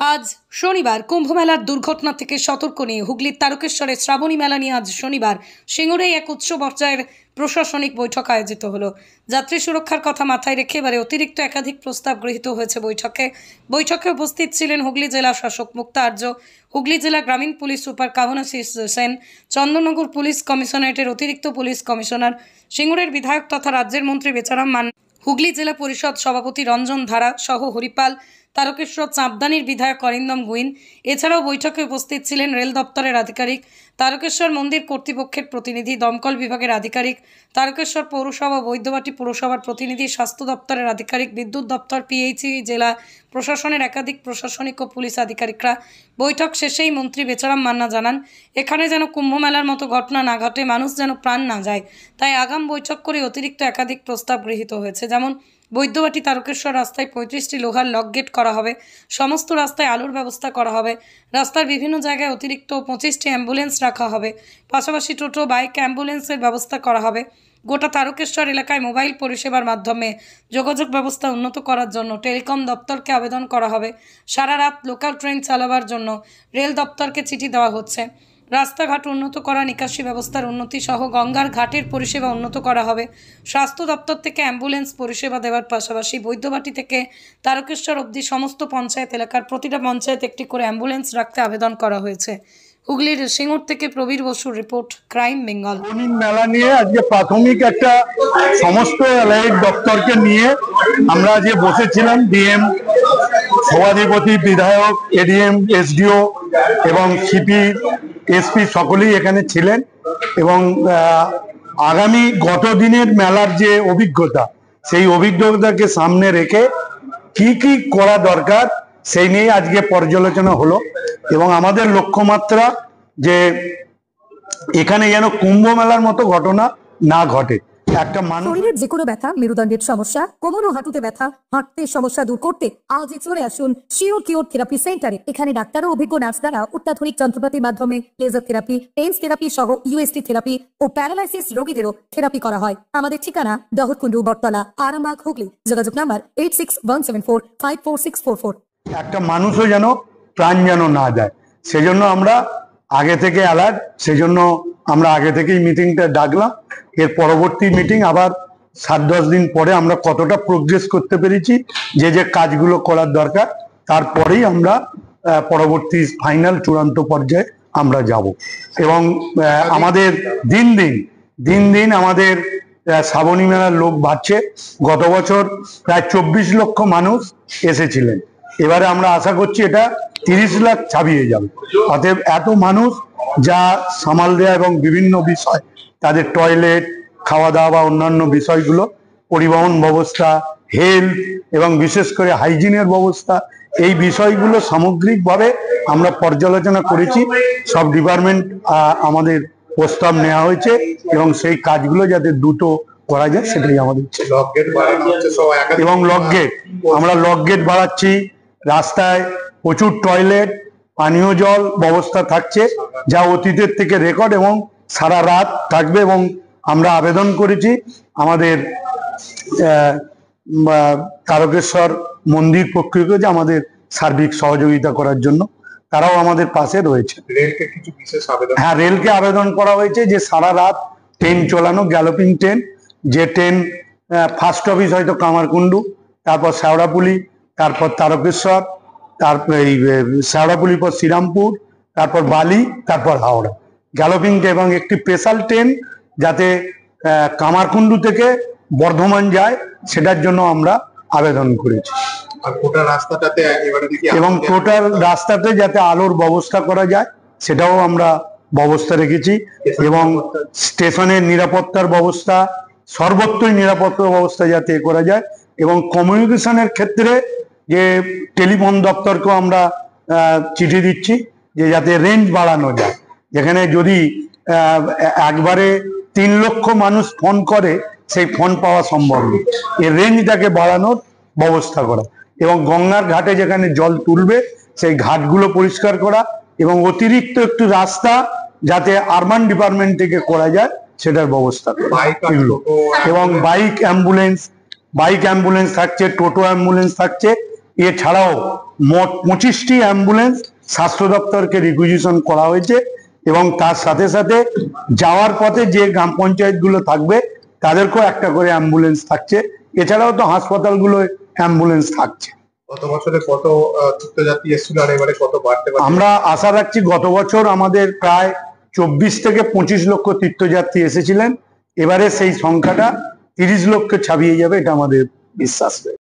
আজ শনিবার কুম্ভমেলার দুর্ঘটনা থেকে সতর্ক নিয়ে হুগলির তারকেশ্বরে শ্রাবণী মেলা নিয়ে আজ শনিবার সিঙ্গুরেই এক উচ্চ পর্যায়ের প্রশাসনিক বৈঠক আয়োজিত হলো। যাত্রী সুরক্ষার কথা মাথায় রেখে এবারে অতিরিক্ত একাধিক প্রস্তাব গৃহীত হয়েছে। বৈঠকে উপস্থিত ছিলেন হুগলি জেলা শাসক মুক্তা আর্য, হুগলি জেলা গ্রামীণ police super Kavanashis Sen, Chandannagar police কমিশনারেটের অতিরিক্ত পুলিশ কমিশনার, সিঙ্গুরের বিধায়ক তথা রাজ্যের মন্ত্রী বেচারাম মান্না, হুগলি জেলা পরিষদ সভাপতি রঞ্জন ধারা সহ হরিপাল, তারকেশ্বর চাঁপদানির বিধায়ক অরিন্দম গুইন। এছাড়াও বৈঠকে উপস্থিত ছিলেন রেল দপ্তরের আধিকারিক, তারকেশ্বর মন্দির কর্তৃপক্ষের প্রতিনিধি, দমকল বিভাগের আধিকারিক, তারকেশ্বর পৌরসভা, বৈদ্যবাটি পৌরসভার প্রতিনিধি, স্বাস্থ্য দপ্তরের আধিকারিক, বিদ্যুৎ দপ্তর, পিএইচই, জেলা প্রশাসনের একাধিক প্রশাসনিক ও পুলিশ আধিকারিকরা। বৈঠক শেষেই মন্ত্রী বেচারাম মান্না জানান, এখানে যেন কুম্ভ মেলার মতো ঘটনা না ঘটে, মানুষ যেন প্রাণ না যায়, তাই আগাম বৈঠক করে অতিরিক্ত একাধিক প্রস্তাব গৃহীত হয়েছে। যেমন বৈদ্যবাটি তারকেশ্বর রাস্তায় 35টি লোহার লক গেট করা হবে, সমস্ত রাস্তায় আলোর ব্যবস্থা করা হবে, রাস্তার বিভিন্ন জায়গায় অতিরিক্ত 25টি অ্যাম্বুলেন্স রাখা হবে, পাশাপাশি টোটো, বাইক, অ্যাম্বুলেন্সের ব্যবস্থা করা হবে। গোটা তারকেশ্বর এলাকায় মোবাইল পরিষেবার মাধ্যমে যোগাযোগ ব্যবস্থা উন্নত করার জন্য টেলিকম দপ্তরকে আবেদন করা হবে। সারা রাত লোকাল ট্রেন চালাবার জন্য রেল দপ্তরকে চিঠি দেওয়া হচ্ছে। রাস্তাঘাট উন্নত করা, নিকাশি ব্যবস্থার উন্নতি সহ গঙ্গার ঘাটের পরিষেবা উন্নত করা হবে। স্বাস্থ্য দপ্তর থেকে অ্যাম্বুলেন্স পরিষেবা দেওয়ার পাশাপাশি বৈদ্যবাটি থেকে তারকেশ্বর অবধি সমস্ত পঞ্চায়েত এলাকার প্রতিটা পঞ্চায়েত একটি করে অ্যাম্বুলেন্স রাখতে আবেদন করা হয়েছে। হুগলির সিঙ্গুর থেকে প্রবীর বসুর রিপোর্ট, ক্রাইম বেঙ্গল। মেলা নিয়ে আজকে প্রাথমিক একটা সমস্ত এলাকার দপ্তরকে নিয়ে আমরা আজকে বসেছিলাম। ডিএম, সভাধিপতি, বিধায়ক, এডিএম, এসডিও এবং সিপি, এসপি সকলেই এখানে ছিলেন এবং আগামী গত দিনের মেলার যে অভিজ্ঞতা, সেই অভিজ্ঞতাকে সামনে রেখে কি কি করা দরকার সেই নিয়ে আজকে পর্যালোচনা হলো এবং আমাদের লক্ষ্যমাত্রা যে এখানে যেন কুম্ভ মেলার মতো ঘটনা না ঘটে। একটা মানুষ শরীরের যে কোনো ব্যথা, মেরুদণ্ডের সমস্যা, কোমর ও হাঁটুতে ব্যথা, হাঁটতে সমস্যা দূর করতে আজই চলে আসুন শিওর কিওর থেরাপি সেন্টারে। এখানে ডাক্তার ও অভিজ্ঞ নার্স দ্বারা অত্যাধুনিক যন্ত্রপাতির মাধ্যমে লেজার থেরাপি, পেইন্স থেরাপি সহ ইউএসটি থেরাপি ও প্যারালাইসিস রোগীদেরও থেরাপি করা হয়। আমাদের ঠিকানা দহরকুন্ডু, বটতলা, আরামবাগ, হুগলি। যোগাযোগ নাম্বার 8617454644। একটা মানুষও যেন প্রাণ যেন না যায়, সেজন্য আমরা আগে থেকে অ্যালার্ট, সেজন্য আমরা আগে থেকেই মিটিংটা ডাকলাম। এর পরবর্তী মিটিং আবার 7-10 দিন পরে আমরা কতটা প্রোগ্রেস করতে পেরেছি, যে যে কাজগুলো করার দরকার, তারপরেই আমরা পরবর্তী ফাইনাল চূড়ান্ত পর্যায়ে আমরা যাব। এবং আমাদের দিন দিন আমাদের শ্রাবণী মেলার লোক বাড়ছে। গত বছর প্রায় 24 লক্ষ মানুষ এসেছিলেন, এবারে আমরা আশা করছি এটা 30 লাখ ছাপিয়ে যাবে। অতএব এত মানুষ যা সামাল দেয়া এবং বিভিন্ন বিষয়, তাদের টয়লেট, খাওয়া দাওয়া বা অন্যান্য বিষয়গুলো, পরিবহন ব্যবস্থা, হেলথ এবং বিশেষ করে হাইজিনের ব্যবস্থা, এই বিষয়গুলো সামগ্রিকভাবে আমরা পর্যালোচনা করেছি। সব ডিপার্টমেন্ট আমাদের প্রস্তাব নেওয়া হয়েছে এবং সেই কাজগুলো যাতে দ্রুত করা যায় সেটাই আমাদের ইচ্ছে। এবং আমরা লক গেট বাড়াচ্ছি, রাস্তায় প্রচুর টয়লেট, পানীয় জল ব্যবস্থা থাকছে, যা অতীতের থেকে রেকর্ড এবং সারা রাত থাকবে। এবং আমরা আবেদন করেছি আমাদের তারকেশ্বর মন্দির পক্ষকে যে আমাদের সার্বিক সহযোগিতা করার জন্য, তারাও আমাদের পাশে রয়েছে। হ্যাঁ, রেলকে আবেদন করা হয়েছে যে সারা রাত ট্রেন চালানো, গ্যালোপিং ট্রেন, যে ট্রেন ফার্স্ট অফিস হয়তো কামারকুণ্ডু, তারপর শেওড়াপুলি, তারপর তারকেশ্বর, তারপর এই শেওড়াপুলির পর শ্রীরামপুর, তারপর বালি, তারপর হাওড়া, গ্যালোপিং ট্রেন। এবং একটি স্পেশাল ট্রেন যাতে কামারকুণ্ডু থেকে বর্ধমান যায়, সেটার জন্য আমরা আবেদন করেছি। এবং টোটাল রাস্তাতে যাতে আলোর ব্যবস্থা করা যায় সেটাও আমরা ব্যবস্থা রেখেছি। এবং স্টেশনের নিরাপত্তার ব্যবস্থা, সর্বত্রই নিরাপত্তা ব্যবস্থা যাতে করা যায়। এবং কমিউনিকেশনের ক্ষেত্রে যে টেলিফোন দপ্তরকেও আমরা চিঠি দিচ্ছি যে যাতে রেঞ্জ বাড়ানো যায়। যেখানে যদি একবারে 3 লক্ষ মানুষ ফোন করে, সেই ফোন পাওয়া সম্ভব নয়, এই রেঞ্জটাকে বাড়ানোর ব্যবস্থা করা। এবং গঙ্গার ঘাটে যেখানে জল তুলবে সেই ঘাটগুলো পরিষ্কার করা এবং অতিরিক্ত একটু রাস্তা যাতে আরবান ডিপার্টমেন্ট থেকে করা যায় সেটার ব্যবস্থা করা। এবং বাইক অ্যাম্বুলেন্স থাকছে, টোটো অ্যাম্বুলেন্স থাকছে। এছাড়াও মোট 25টি অ্যাম্বুলেন্স স্বাস্থ্য দপ্তরকে রিকুইজিশন করা হয়েছে এবং তার সাথে সাথে যাওয়ার পথে যে গ্রাম পঞ্চায়েতগুলো থাকবে তাদেরকেও একটা করে অ্যাম্বুলেন্স থাকছে। এছাড়াও তো হাসপাতালগুলোয় অ্যাম্বুলেন্স থাকছে। গত বছরে কত তীর্থযাত্রী এসেছিল আর এবারে কত বাড়তে পারে? আমরা আশা রাখছি গত বছর আমাদের প্রায় 24 থেকে 25 লক্ষ তীর্থযাত্রী এসেছিলেন, এবারে সেই সংখ্যাটা 30 লক্ষ ছাপিয়ে যাবে, এটা আমাদের বিশ্বাস।